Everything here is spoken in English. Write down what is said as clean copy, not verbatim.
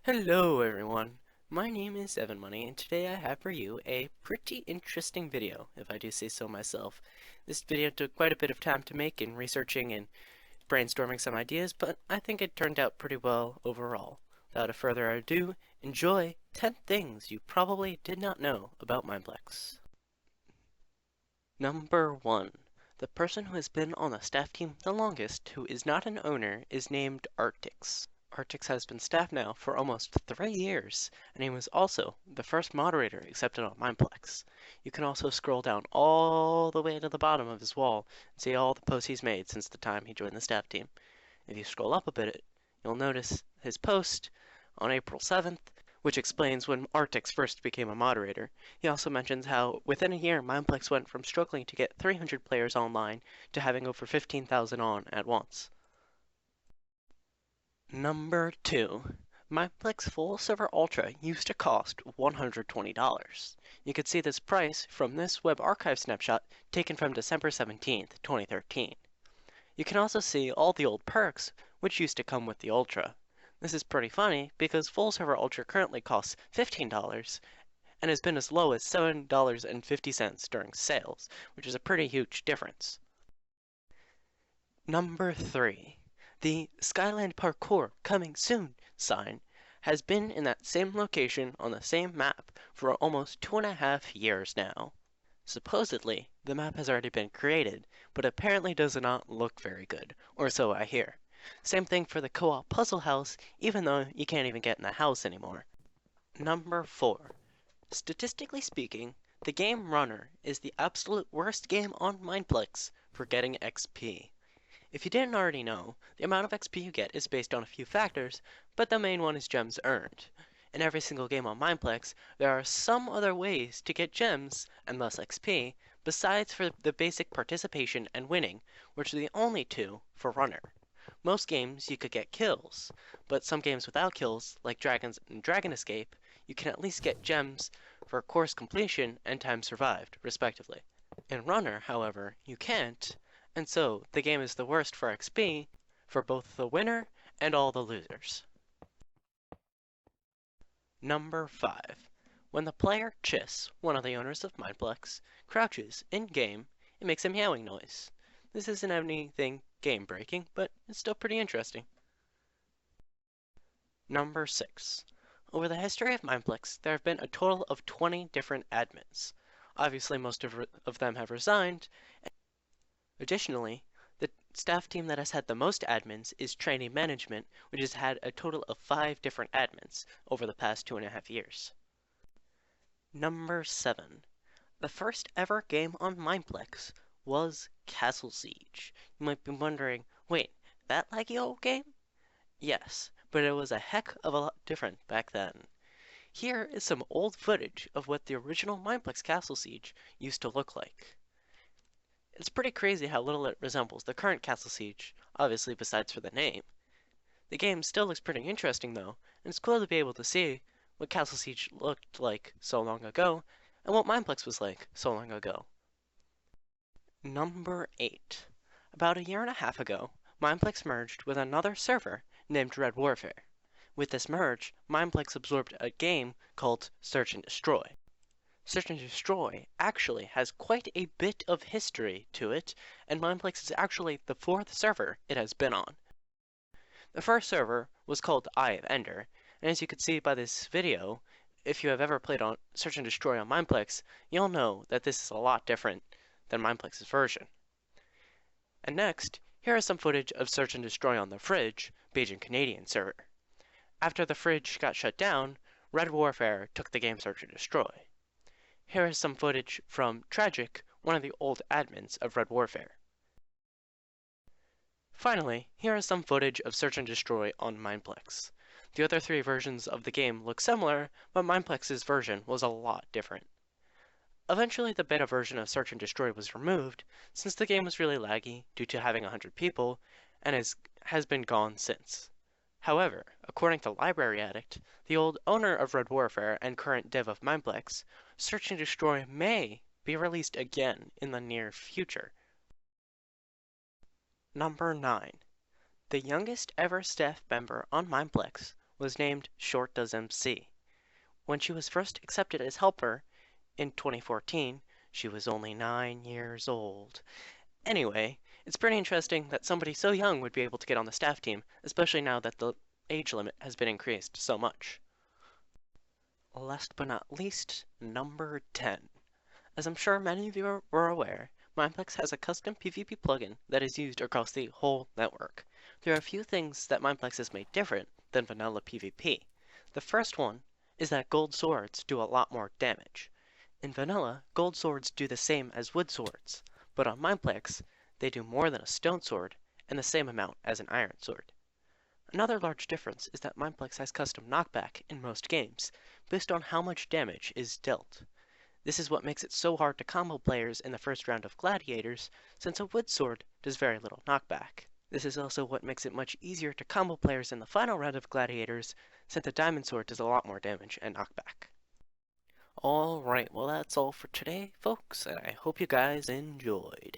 Hello everyone, my name is evanmoney and today I have for you a pretty interesting video, if I do say so myself. This video took quite a bit of time to make in researching and brainstorming some ideas, but I think it turned out pretty well overall. Without further ado, enjoy 10 things you probably did not know about Mineplex. Number 1. The person who has been on the staff team the longest who is not an owner is named Arctix. Arctix has been staff now for almost 3 years, and he was also the first moderator accepted on Mineplex. You can also scroll down all the way to the bottom of his wall and see all the posts he's made since the time he joined the staff team. If you scroll up a bit, you'll notice his post on April 7th, which explains when Arctix first became a moderator. He also mentions how within a year Mineplex went from struggling to get 300 players online to having over 15,000 on at once. Number 2. Mineplex Full Server Ultra used to cost $120. You could see this price from this web archive snapshot taken from December 17th, 2013. You can also see all the old perks which used to come with the Ultra. This is pretty funny because Full Server Ultra currently costs $15 and has been as low as $7.50 during sales, which is a pretty huge difference. Number 3. The Skyland Parkour Coming Soon sign has been in that same location on the same map for almost 2.5 years now. Supposedly, the map has already been created, but apparently does not look very good, or so I hear. Same thing for the co-op puzzle house, even though you can't even get in the house anymore. Number 4. Statistically speaking, the game Runner is the absolute worst game on Mineplex for getting XP. If you didn't already know, the amount of XP you get is based on a few factors, but the main one is gems earned. In every single game on Mineplex, there are some other ways to get gems, and thus XP, besides for the basic participation and winning, which are the only two for Runner. Most games you could get kills, but some games without kills, like Dragons and Dragon Escape, you can at least get gems for course completion and time survived, respectively. In Runner, however, you can't, and so the game is the worst for XP for both the winner and all the losers. Number 5. When the player Chiss, one of the owners of Mineplex, crouches in-game, it makes a meowing noise. This isn't anything game-breaking, but it's still pretty interesting. Number 6. Over the history of Mineplex, there have been a total of 20 different admins. Obviously, most of them have resigned. Additionally, the staff team that has had the most admins is Training Management, which has had a total of 5 different admins over the past 2.5 years. Number 7. The first ever game on Mineplex was Castle Siege. You might be wondering, wait, that laggy old game? Yes, but it was a heck of a lot different back then. Here is some old footage of what the original Mineplex Castle Siege used to look like. It's pretty crazy how little it resembles the current Castle Siege, obviously besides for the name. The game still looks pretty interesting though, and it's cool to be able to see what Castle Siege looked like so long ago, and what Mineplex was like so long ago. Number 8. About a year and a half ago, Mineplex merged with another server named Red Warfare. With this merge, Mineplex absorbed a game called Search and Destroy. Search and Destroy actually has quite a bit of history to it, and Mineplex is actually the 4th server it has been on. The first server was called Eye of Ender, and as you can see by this video, if you have ever played on Search and Destroy on Mineplex, you'll know that this is a lot different than Mineplex's version. And next, here is some footage of Search and Destroy on the Fridge, Bajan Canadian server. After the Fridge got shut down, Red Warfare took the game Search and Destroy. Here is some footage from Tragic, one of the old admins of Red Warfare. Finally, here is some footage of Search and Destroy on Mineplex. The other 3 versions of the game look similar, but Mineplex's version was a lot different. Eventually the beta version of Search and Destroy was removed, since the game was really laggy due to having 100 people, and has been gone since. However, according to Library Addict, the old owner of Red Warfare and current dev of Mineplex, Search and Destroy may be released again in the near future. Number 9. The youngest ever staff member on Mineplex was named Short Does MC. When she was first accepted as helper in 2014, she was only 9 years old. Anyway, it's pretty interesting that somebody so young would be able to get on the staff team, especially now that the age limit has been increased so much. Last but not least, number 10. As I'm sure many of you are aware, Mineplex has a custom PvP plugin that is used across the whole network. There are a few things that Mineplex has made different than vanilla PvP. The first one is that gold swords do a lot more damage. In vanilla, gold swords do the same as wood swords, but on Mineplex, they do more than a stone sword and the same amount as an iron sword. Another large difference is that Mineplex has custom knockback in most games, based on how much damage is dealt. This is what makes it so hard to combo players in the first round of Gladiators, since a wood sword does very little knockback. This is also what makes it much easier to combo players in the final round of Gladiators, since a diamond sword does a lot more damage and knockback. Alright, well that's all for today, folks, and I hope you guys enjoyed.